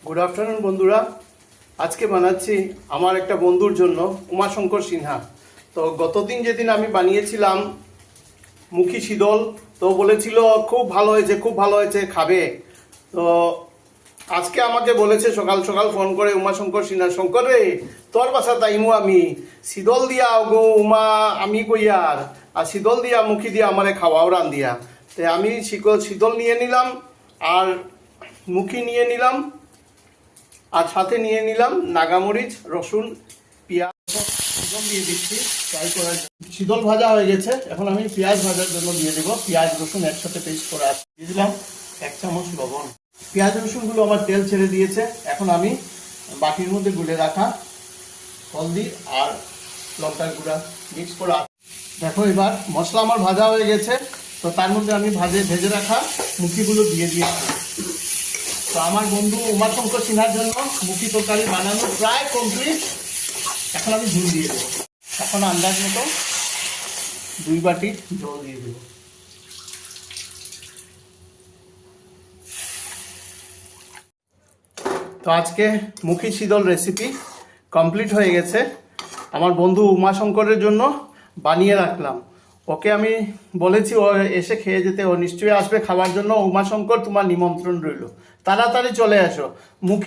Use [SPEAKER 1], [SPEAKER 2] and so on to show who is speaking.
[SPEAKER 1] Good afternoon বন্ধুরা। আজকে বানাচ্ছি আমার একটা বন্ধুর জন্য, উমাশঙ্কর সিনহা। তো গতদিন যেদিন আমি বানিয়েছিলাম মুখী শীতল, তো বলেছিল খুব ভালো হয়েছে, খুব ভালো হয়েছে, খাবে। তো আজকে আমাকে বলেছে সকাল সকাল ফোন করে, উমাশঙ্কর সিনহা, শঙ্কর রে তোর বাসা তাইমু আমি শীতল দিয়া গো উমা আমি কইয়ার, আর শীতল দিয়া মুখী দিয়া আমারে খাওয়াও রান দিয়া। তো আমি শীতল নিয়ে নিলাম, আর মুখী নিয়ে নিলাম, আর সাথে নিয়ে নিলাম নাগামরিচ, রসুন, পেঁয়াজ। শীতল দিয়ে দিচ্ছি ফ্রাই করার জন্য। শীতল ভাজা হয়ে গেছে, এখন আমি পেঁয়াজ ভাজার জন্য দিয়ে দেবো। পেঁয়াজ রসুন একসাথে পেস্ট করে দিয়ে দিলাম 1 চামচ লবণ। পেঁয়াজ রসুনগুলো আমার তেল ছেড়ে দিয়েছে। এখন আমি বাটির মধ্যে গুলে রাখা হলদি আর লঙ্কার গুঁড়া মিক্স করে দেখো, এবার মশলা আমার ভাজা হয়ে গেছে। তো তার মধ্যে আমি ভেজে রাখা মুখিগুলো দিয়ে দিয়েছি। তো আমার বন্ধু উমাশঙ্কর সিনহার জন্য মুখী তরকারি বানানো প্রায় কমপ্লিট। এখন আমি ঝোল দিয়ে দেবো। এখন আন্দাজ মতো 2 বাটি জল দিয়ে দেবো। তো আজকে মুখী শীতল রেসিপি কমপ্লিট হয়ে গেছে। আমার বন্ধু উমাশঙ্করের জন্য বানিয়ে রাখলাম। ওকে আমি বলেছি ও এসে খেয়ে যেতে, ও নিশ্চয়ই আসবে খাওয়ার জন্য। উমাশঙ্কর, তোমার নিমন্ত্রণ রইল, তাড়াতাড়ি চলে আসো। মুখী